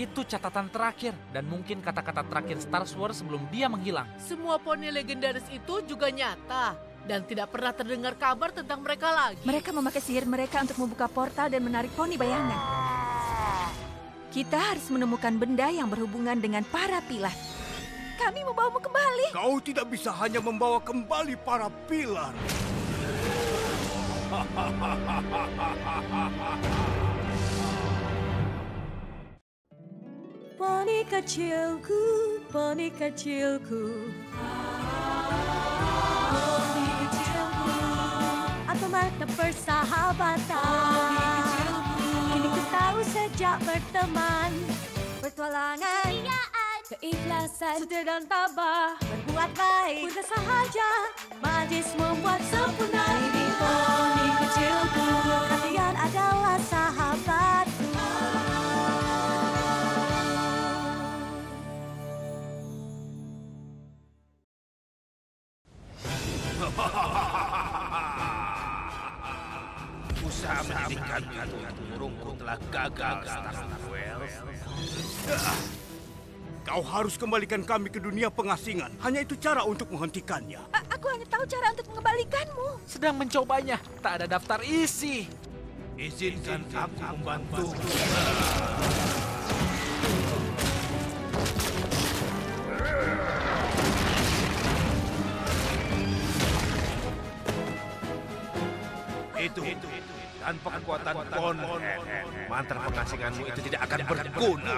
Itu catatan terakhir dan mungkin kata-kata terakhir Star Wars sebelum dia menghilang. Semua poni legendaris itu juga nyata. Dan tidak pernah terdengar kabar tentang mereka lagi. Mereka memakai sihir mereka untuk membuka portal dan menarik poni bayangan. Kita harus menemukan benda yang berhubungan dengan para pilar. Kami membawamu kembali. Kau tidak bisa hanya membawa kembali para pilar. Poni kecilku, poni kecilku. Poni kecilku, apa mata persahabatan. Kini ku tahu sejak berteman, petualangan, keikhlasan, setia dan tabah, berbuat baik, mudah sahaja, majlis membuat sempurna. Ini poni kecilku, kalian adalah sahabatku. Usaha menjadikan burungku telah gagal, Starwell. Kau harus kembalikan kami ke dunia pengasingan. Hanya itu cara untuk menghentikannya. Aku hanya tahu cara untuk mengembalikanmu. Sedang mencobanya, tak ada daftar isi. Izinkan aku membantu. Itu. Tanpa kekuatan Pon, mantra pengasinganmu itu tidak akan berguna.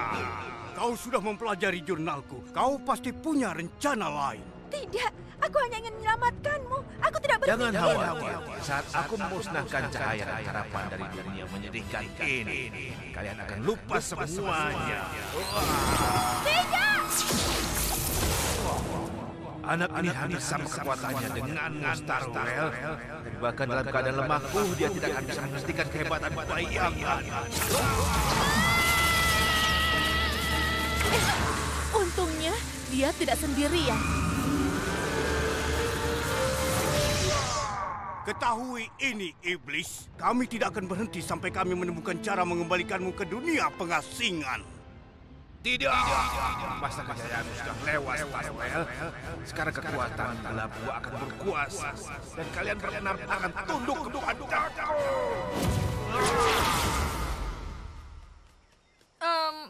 Kau sudah mempelajari jurnalku. Kau pasti punya rencana lain. Tidak, aku hanya ingin menyelamatkanmu. Aku tidak berpikir. Jangan khawatir. Saat aku memusnahkan cahaya dan harapan dari dunia menyedihkan ini, kalian akan lupa semuanya. Tidak! Anak ini hampir sama kekuatannya denganmu, Starwell. Dan bahkan dalam keadaan lemahku, dia tidak akan bisa menghentikan kehebatan bayangan. Untungnya dia tidak sendirian. Ketahui ini, iblis. Kami tidak akan berhenti sampai kami menemukan cara mengembalikanmu ke dunia pengasingan. Tidak. Masa kejayaanmu sudah lewat, Starwell. Sekarang kekuatan gelapku akan berkuasa. Dan kalian benar-benar akan tunduk kepadaku.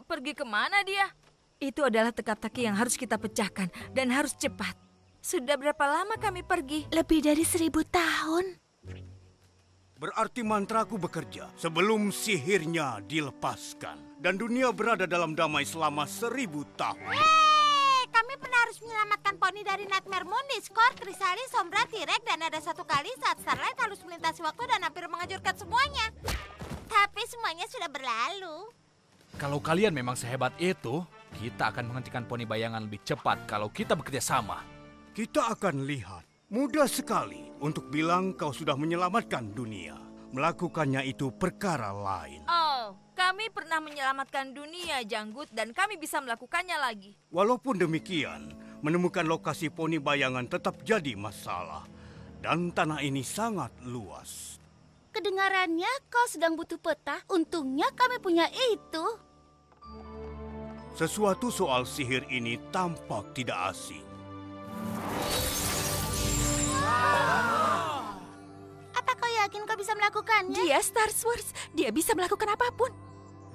Pergi kemana dia? Itu adalah teka-teki yang harus kita pecahkan dan harus cepat. Sudah berapa lama kami pergi? Lebih dari 1000 tahun. Berarti mantraku bekerja sebelum sihirnya dilepaskan. Dan dunia berada dalam damai selama 1000 tahun. Kami pernah harus menyelamatkan poni dari Nightmare Moon, Discord, Chrysalis, Sombra, T-Rex, dan ada satu kali saat Starlight harus melintasi waktu dan hampir menghancurkan semuanya. Tapi semuanya sudah berlalu. Kalau kalian memang sehebat itu, kita akan menghentikan poni bayangan lebih cepat kalau kita bekerja sama. Kita akan lihat. Mudah sekali untuk bilang kau sudah menyelamatkan dunia. Melakukannya itu perkara lain. Oh, kami pernah menyelamatkan dunia, Janggut, dan kami bisa melakukannya lagi. Walaupun demikian, menemukan lokasi poni bayangan tetap jadi masalah. Dan tanah ini sangat luas. Kedengarannya kau sedang butuh peta. Untungnya kami punya itu. Sesuatu soal sihir ini tampak tidak asing. Apa kau yakin kau bisa melakukannya? Dia Star Wars, dia bisa melakukan apapun.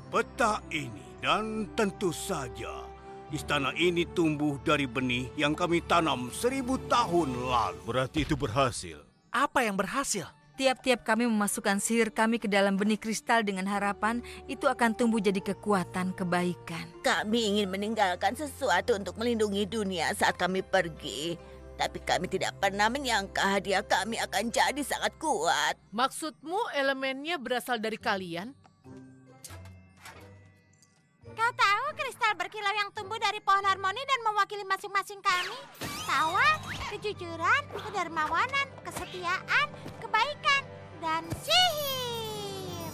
Peta ini, dan tentu saja istana ini tumbuh dari benih yang kami tanam 1000 tahun lalu. Berarti itu berhasil. Apa yang berhasil? Tiap-tiap kami memasukkan sihir kami ke dalam benih kristal dengan harapan itu akan tumbuh jadi kekuatan kebaikan. Kami ingin meninggalkan sesuatu untuk melindungi dunia saat kami pergi. Tapi kami tidak pernah menyangka hadiah kami akan jadi sangat kuat. Maksudmu elemennya berasal dari kalian? Kau tahu kristal berkilau yang tumbuh dari pohon harmoni dan mewakili masing-masing kami? Tawa, kejujuran, kedermawanan, kesetiaan, kebaikan, dan sihir.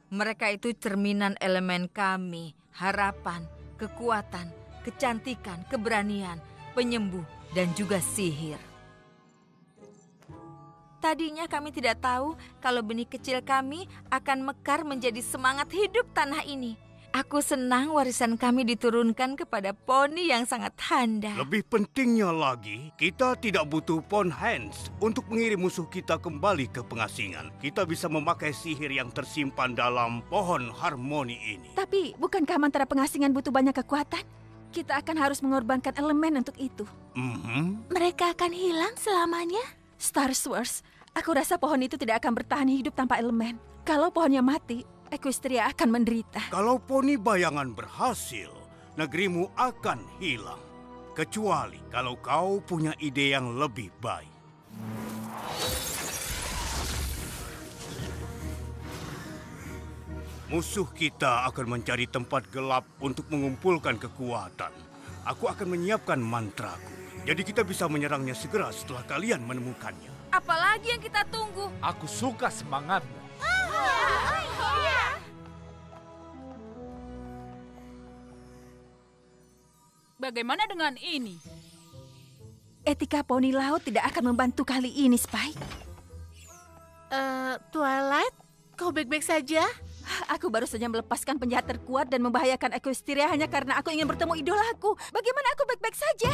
Mereka itu cerminan elemen kami, harapan, kekuatan, kecantikan, keberanian, penyembuh, dan juga sihir. Tadinya kami tidak tahu kalau benih kecil kami akan mekar menjadi semangat hidup tanah ini. Aku senang warisan kami diturunkan kepada poni yang sangat handal. Lebih pentingnya lagi, kita tidak butuh Pon Hans untuk mengirim musuh kita kembali ke pengasingan. Kita bisa memakai sihir yang tersimpan dalam pohon harmoni ini. Tapi bukankah mantra pengasingan butuh banyak kekuatan? Kita akan harus mengorbankan elemen untuk itu. Mereka akan hilang selamanya? Star Wars, aku rasa pohon itu tidak akan bertahan hidup tanpa elemen. Kalau pohonnya mati, Equestria akan menderita. Kalau poni bayangan berhasil, negerimu akan hilang. Kecuali kalau kau punya ide yang lebih baik. Musuh kita akan mencari tempat gelap untuk mengumpulkan kekuatan. Aku akan menyiapkan mantraku. Jadi kita bisa menyerangnya segera setelah kalian menemukannya. Apalagi yang kita tunggu? Aku suka semangatmu. Bagaimana dengan ini? Etika poni laut tidak akan membantu kali ini, Spike. Twilight, kau baik-baik saja? Aku baru saja melepaskan penjahat terkuat dan membahayakan Equestria hanya karena aku ingin bertemu idolaku. Bagaimana aku baik-baik saja?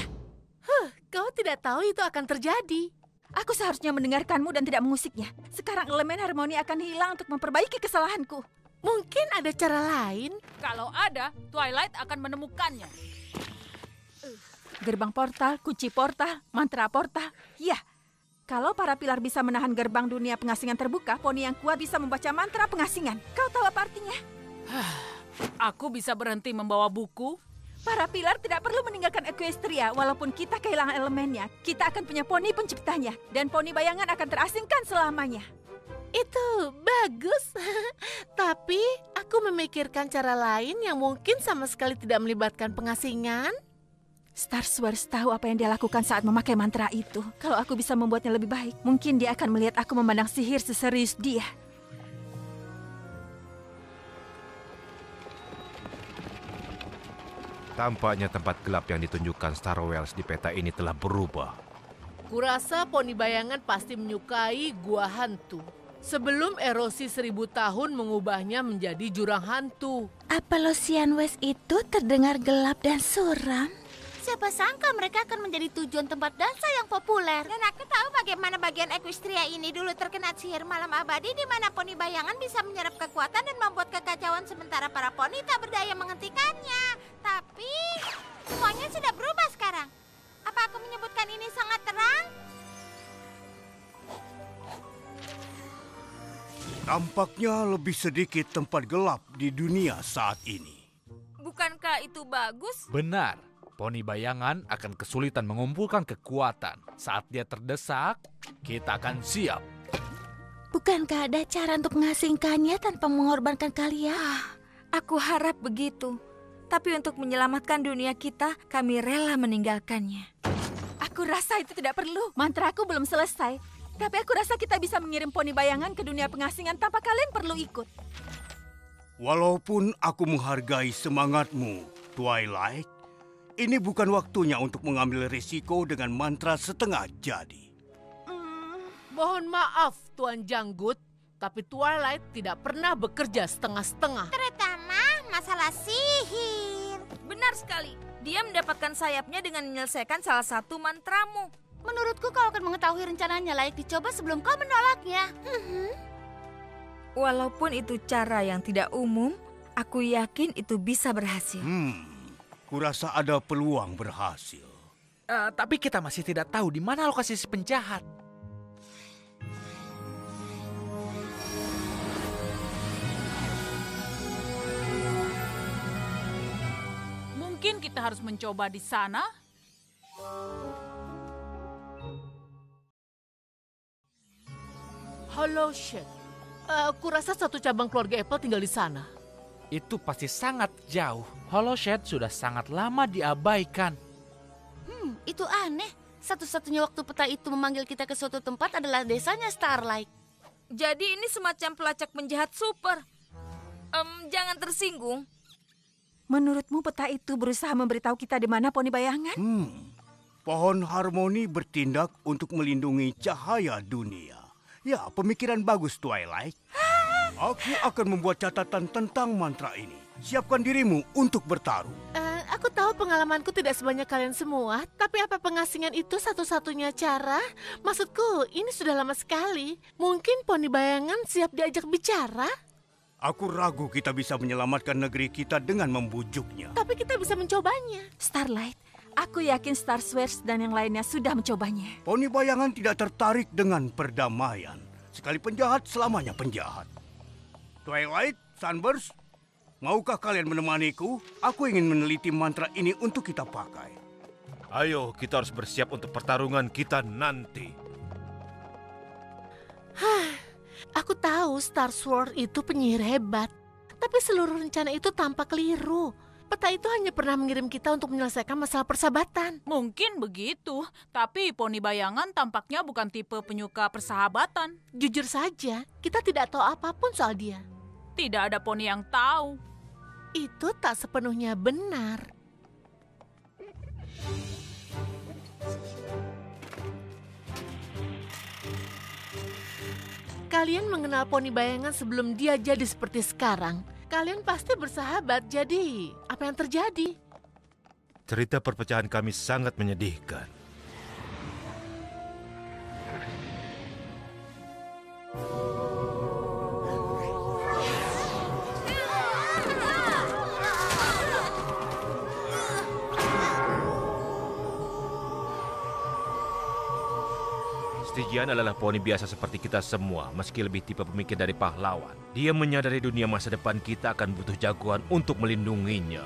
Kau tidak tahu itu akan terjadi. Aku seharusnya mendengarkanmu dan tidak mengusiknya. Sekarang elemen harmoni akan hilang untuk memperbaiki kesalahanku. Mungkin ada cara lain? Kalau ada, Twilight akan menemukannya. Gerbang portal, kunci portal, mantra portal. Ya, kalau para pilar bisa menahan gerbang dunia pengasingan terbuka, poni yang kuat bisa membaca mantra pengasingan. Kau tahu apa artinya? Aku bisa berhenti membawa buku. Para pilar tidak perlu meninggalkan Equestria. Walaupun kita kehilangan elemennya, kita akan punya poni penciptanya. Dan poni bayangan akan terasingkan selamanya. Itu bagus. Tapi aku memikirkan cara lain yang mungkin sama sekali tidak melibatkan pengasingan. Star Wars tahu apa yang dia lakukan saat memakai mantra itu. Kalau aku bisa membuatnya lebih baik, mungkin dia akan melihat aku memandang sihir seserius dia. Tampaknya tempat gelap yang ditunjukkan Star Wars di peta ini telah berubah. Kurasa poni bayangan pasti menyukai gua hantu. Sebelum erosi 1000 tahun mengubahnya menjadi jurang hantu. Apa Losian West itu terdengar gelap dan suram? Siapa sangka mereka akan menjadi tujuan tempat dansa yang populer. Dan aku tahu bagaimana bagian Equestria ini dulu terkena sihir malam abadi di mana poni bayangan bisa menyerap kekuatan dan membuat kekacauan sementara para poni tak berdaya menghentikannya. Tapi semuanya sudah berubah sekarang. Apa aku menyebutkan ini sangat terang? Tampaknya lebih sedikit tempat gelap di dunia saat ini. Bukankah itu bagus? Benar. Poni bayangan akan kesulitan mengumpulkan kekuatan. Saat dia terdesak, kita akan siap. Bukankah ada cara untuk mengasingkannya tanpa mengorbankan kalian? Aku harap begitu. Tapi untuk menyelamatkan dunia kita, kami rela meninggalkannya. Aku rasa itu tidak perlu. Mantraku belum selesai. Tapi aku rasa kita bisa mengirim poni bayangan ke dunia pengasingan tanpa kalian perlu ikut. Walaupun aku menghargai semangatmu, Twilight, ini bukan waktunya untuk mengambil risiko dengan mantra setengah jadi. Mohon maaf, Tuan Janggut, tapi Twilight tidak pernah bekerja setengah-setengah. Terutama masalah sihir. Benar sekali. Dia mendapatkan sayapnya dengan menyelesaikan salah satu mantramu. Menurutku kau akan mengetahui rencananya layak dicoba sebelum kau menolaknya. Walaupun itu cara yang tidak umum, aku yakin itu bisa berhasil. Kurasa ada peluang berhasil. Tapi kita masih tidak tahu di mana lokasi si penjahat. Mungkin kita harus mencoba di sana. Hollow Shed. Aku rasa satu cabang keluarga Apple tinggal di sana. Itu pasti sangat jauh. Hollow Shed sudah sangat lama diabaikan. Itu aneh. Satu-satunya waktu peta itu memanggil kita ke suatu tempat adalah desanya Starlight. Jadi ini semacam pelacak penjahat super. Jangan tersinggung. Menurutmu peta itu berusaha memberitahu kita di mana poni bayangan? Pohon harmoni bertindak untuk melindungi cahaya dunia. Ya, pemikiran bagus, Twilight. Aku akan membuat catatan tentang mantra ini. siapkan dirimu untuk bertarung. Aku tahu pengalamanku tidak sebanyak kalian semua, tapi apa pengasingan itu satu-satunya cara? Maksudku, ini sudah lama sekali. Mungkin poni bayangan siap diajak bicara? Aku ragu kita bisa menyelamatkan negeri kita dengan membujuknya. Tapi kita bisa mencobanya. Starlight, aku yakin Star Swears dan yang lainnya sudah mencobanya. Poni bayangan tidak tertarik dengan perdamaian. Sekali penjahat, selamanya penjahat. Twilight, Sunburst, maukah kalian menemaniku? Aku ingin meneliti mantra ini untuk kita pakai. Ayo, kita harus bersiap untuk pertarungan kita nanti. Aku tahu Star Sword itu penyihir hebat. Tapi seluruh rencana itu tampak keliru. Peta itu hanya pernah mengirim kita untuk menyelesaikan masalah persahabatan. Mungkin begitu, tapi poni bayangan tampaknya bukan tipe penyuka persahabatan. Jujur saja, kita tidak tahu apapun soal dia. Tidak ada poni yang tahu. Itu tak sepenuhnya benar. Kalian mengenal poni bayangan sebelum dia jadi seperti sekarang. Kalian pasti bersahabat, jadi apa yang terjadi? Cerita perpecahan kami sangat menyedihkan. Stygian adalah poni biasa seperti kita semua, meski lebih tipe pemikir dari pahlawan. Dia menyadari dunia masa depan kita akan butuh jagoan untuk melindunginya.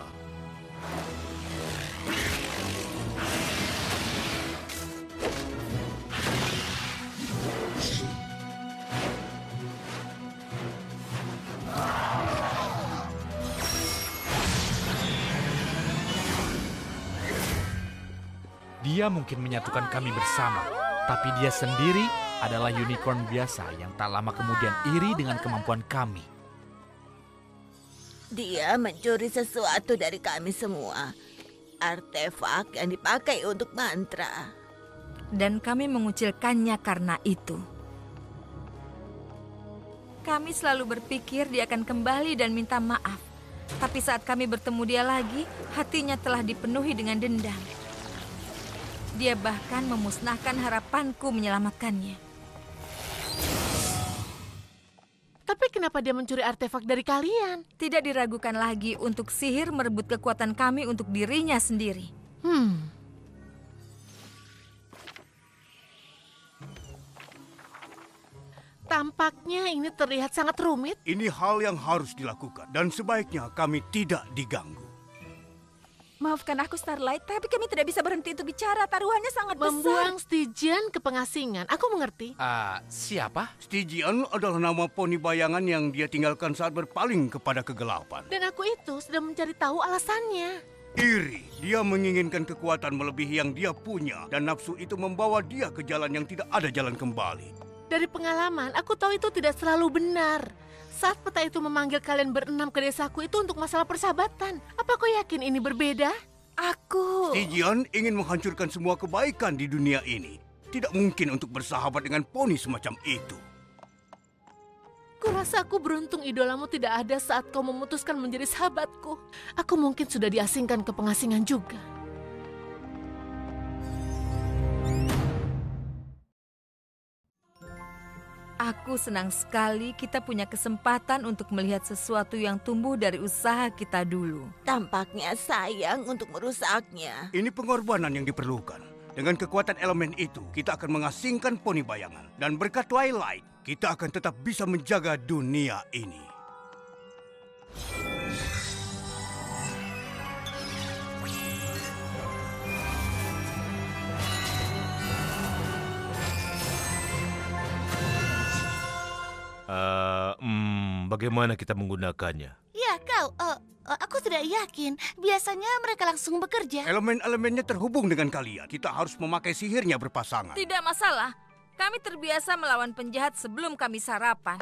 Dia mungkin menyatukan kami bersama, tapi dia sendiri adalah unicorn biasa yang tak lama kemudian iri dengan kemampuan kami. Dia mencuri sesuatu dari kami semua. Artefak yang dipakai untuk mantra. Dan kami mengucilkannya karena itu. Kami selalu berpikir dia akan kembali dan minta maaf. Tapi saat kami bertemu dia lagi, hatinya telah dipenuhi dengan dendam. Dia bahkan memusnahkan harapanku menyelamatkannya. Tapi kenapa dia mencuri artefak dari kalian? Tidak diragukan lagi untuk sihir merebut kekuatan kami untuk dirinya sendiri. Tampaknya ini terlihat sangat rumit. Ini hal yang harus dilakukan dan sebaiknya kami tidak diganggu. Maafkan aku Starlight, tapi kami tidak bisa berhenti untuk bicara. Taruhannya sangat besar. Membuang Stygian ke pengasingan. Aku mengerti. Siapa? Stygian adalah nama poni bayangan yang dia tinggalkan saat berpaling kepada kegelapan. Dan aku itu sedang mencari tahu alasannya. Iri, dia menginginkan kekuatan melebihi yang dia punya dan nafsu itu membawa dia ke jalan yang tidak ada jalan kembali. Dari pengalaman, aku tahu itu tidak selalu benar. Saat peta itu memanggil kalian berenam ke desaku itu untuk masalah persahabatan. Apa kau yakin ini berbeda? Aku... Stygian ingin menghancurkan semua kebaikan di dunia ini. Tidak mungkin untuk bersahabat dengan poni semacam itu. Kurasa aku beruntung idolamu tidak ada saat kau memutuskan menjadi sahabatku. Aku mungkin sudah diasingkan ke pengasingan juga. Aku senang sekali kita punya kesempatan untuk melihat sesuatu yang tumbuh dari usaha kita dulu. Tampaknya sayang untuk merusaknya. Ini pengorbanan yang diperlukan. Dengan kekuatan elemen itu, kita akan mengasingkan poni bayangan. Dan berkat Twilight, kita akan tetap bisa menjaga dunia ini. Bagaimana kita menggunakannya? Ya, aku tidak yakin. Biasanya mereka langsung bekerja. Elemen-elemennya terhubung dengan kalian. Kita harus memakai sihirnya berpasangan. Tidak masalah. Kami terbiasa melawan penjahat sebelum kami sarapan.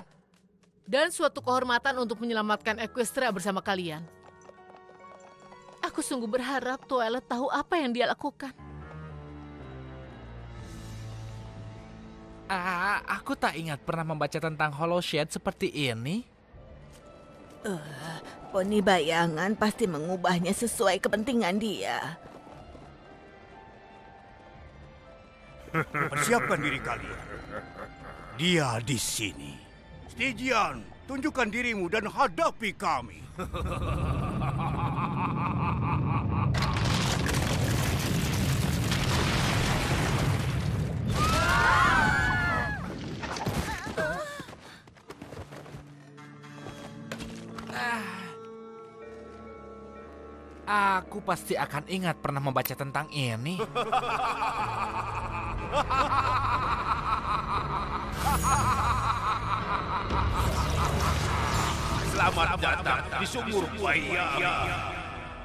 Dan suatu kehormatan untuk menyelamatkan Equestria bersama kalian. Aku sungguh berharap Twilight tahu apa yang dia lakukan. Aku tak ingat pernah membaca tentang Hollow Shed seperti ini. Poni bayangan pasti mengubahnya sesuai kepentingan dia. Persiapkan diri kalian. Dia di sini. Stygian, tunjukkan dirimu dan hadapi kami. Aku pasti akan ingat pernah membaca tentang ini. Selamat datang di sumur bayangan.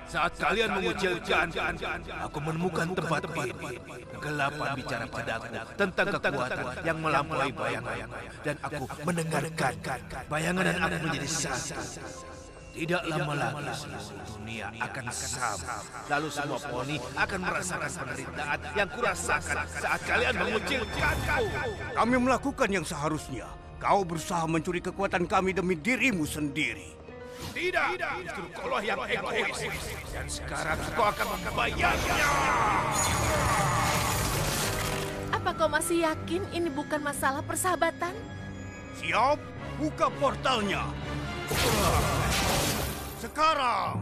Saat kalian mengucilkan, aku menemukan tempat ini. Kegelapan bicara padaku tentang kekuatan yang melampaui bayangan. Dan aku mendengarkan bayangan dan aku menjadi satu. Tidak lama lagi seluruh dunia akan sama. Lalu semua poni akan merasakan penderitaan yang kurasakan saat kalian mengucilkanku. Kami melakukan yang seharusnya. Kau berusaha mencuri kekuatan kami demi dirimu sendiri. Tidak, justru kaulah yang egois. Dan sekarang kau akan membayarnya. Apa kau masih yakin ini bukan masalah persahabatan? Siap, buka portalnya. Sekarang.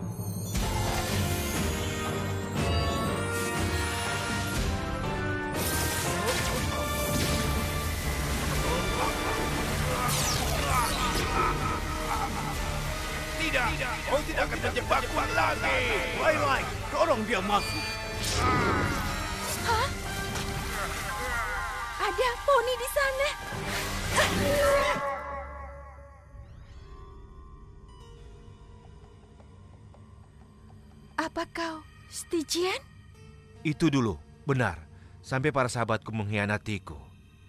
Tidak, kau tidak akan menjebakku lagi. Twilight, dorong dia masuk. Hah? Ada poni di sana. Apa kau Stygian? Itu dulu, benar. Sampai para sahabatku mengkhianatiku.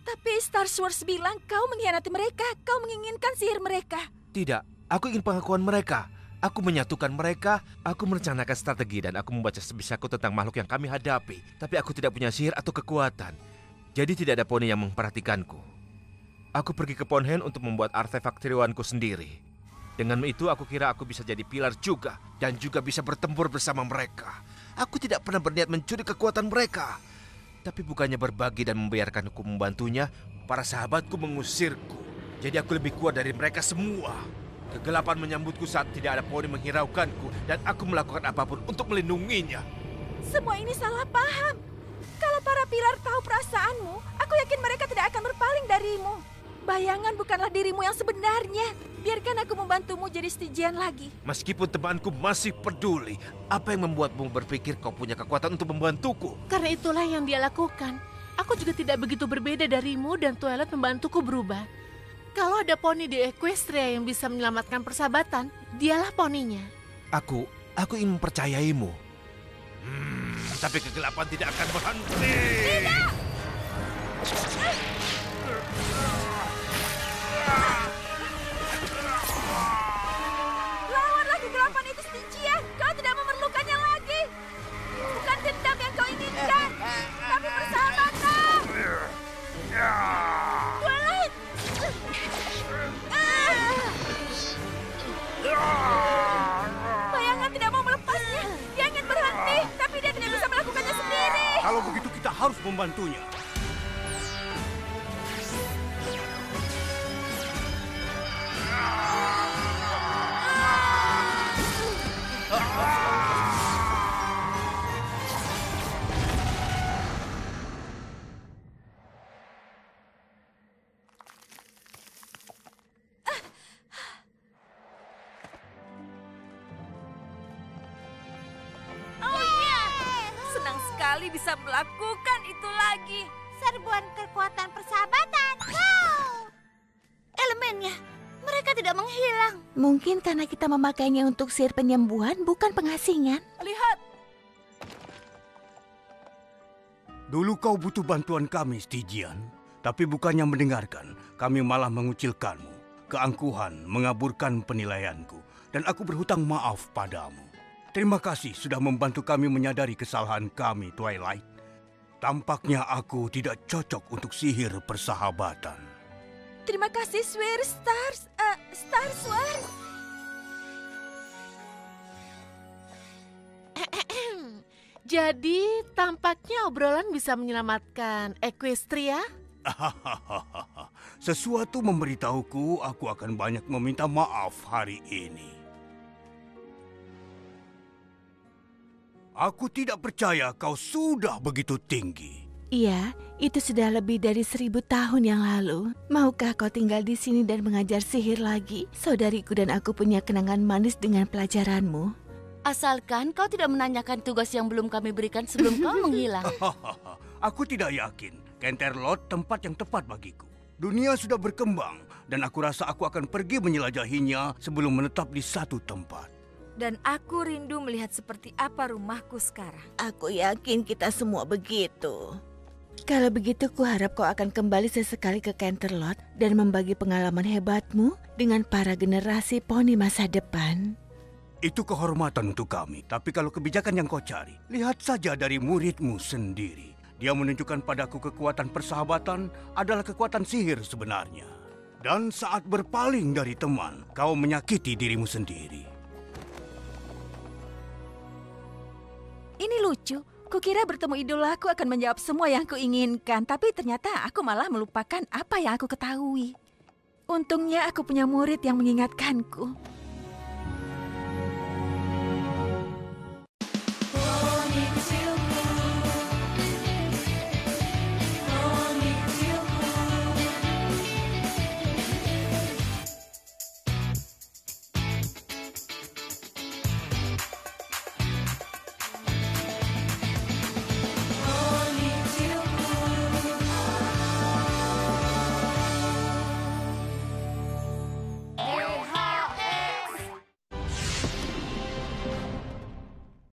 Tapi Star Wars bilang kau mengkhianati mereka. Kau menginginkan sihir mereka. Tidak, aku ingin pengakuan mereka. Aku menyatukan mereka, aku merencanakan strategi dan aku membaca sebisaku tentang makhluk yang kami hadapi. Tapi aku tidak punya sihir atau kekuatan. Jadi tidak ada poni yang memperhatikanku. Aku pergi ke Ponhen untuk membuat artefak tiruanku sendiri. Dengan itu aku kira aku bisa jadi pilar juga. Dan juga bisa bertempur bersama mereka. Aku tidak pernah berniat mencuri kekuatan mereka. Tapi bukannya berbagi dan membiarkanku membantunya, para sahabatku mengusirku. Jadi aku lebih kuat dari mereka semua. Kegelapan menyambutku saat tidak ada poni menghiraukanku. Dan aku melakukan apapun untuk melindunginya. Semua ini salah paham. Kalau para pilar tahu perasaanmu, aku yakin mereka tidak akan berpaling darimu. Bayangan bukanlah dirimu yang sebenarnya. Biarkan aku membantumu jadi Stygian lagi. Meskipun temanku masih peduli, apa yang membuatmu berpikir kau punya kekuatan untuk membantuku? Karena itulah yang dia lakukan. Aku juga tidak begitu berbeda darimu dan Twilight membantuku berubah. Kalau ada poni di Equestria yang bisa menyelamatkan persahabatan, dialah poninya. Aku ingin mempercayaimu. Tapi kegelapan tidak akan berhenti. Tidak! Lawanlah kegelapan itu, Stygian. Kau tidak memerlukannya lagi. Bukan dendam yang kau inginkan, tapi persahabatan. Twilight! Bayangan tidak mau melepasnya. Dia ingin berhenti, tapi dia tidak bisa melakukannya sendiri. Kalau begitu kita harus membantunya. Oh iya, senang sekali bisa melakukan itu lagi. Serbuan kekuatan persahabatan. Wow! Elemennya, mereka tidak menghilang. Mungkin karena kita memakainya untuk sihir penyembuhan, bukan pengasingan. Lihat, Dulu kau butuh bantuan kami, Stygian. Tapi bukannya mendengarkan, kami malah mengucilkanmu. Keangkuhan mengaburkan penilaianku. Dan aku berhutang maaf padamu. Terima kasih sudah membantu kami menyadari kesalahan kami, Twilight. Tampaknya aku tidak cocok untuk sihir persahabatan. terima kasih Star Wars. Jadi, tampaknya obrolan bisa menyelamatkan Equestria? Sesuatu memberitahuku aku akan banyak meminta maaf hari ini. Aku tidak percaya kau sudah begitu tinggi. Iya, itu sudah lebih dari 1000 tahun yang lalu. Maukah kau tinggal di sini dan mengajar sihir lagi? Saudariku dan aku punya kenangan manis dengan pelajaranmu. Asalkan kau tidak menanyakan tugas yang belum kami berikan sebelum kau menghilang. Aku tidak yakin Canterlot tempat yang tepat bagiku. Dunia sudah berkembang dan aku rasa aku akan pergi menjelajahinya sebelum menetap di satu tempat. Dan aku rindu melihat seperti apa rumahku sekarang. Aku yakin kita semua begitu. Kalau begitu, kuharap kau akan kembali sesekali ke Canterlot dan membagi pengalaman hebatmu dengan para generasi poni masa depan. Itu kehormatan untuk kami. Tapi kalau kebijakan yang kau cari, lihat saja dari muridmu sendiri. Dia menunjukkan padaku kekuatan persahabatan adalah kekuatan sihir sebenarnya. Dan saat berpaling dari teman, kau menyakiti dirimu sendiri. Ini lucu. Kukira bertemu idolaku akan menjawab semua yang kuinginkan, tapi ternyata aku malah melupakan apa yang aku ketahui. Untungnya aku punya murid yang mengingatkanku.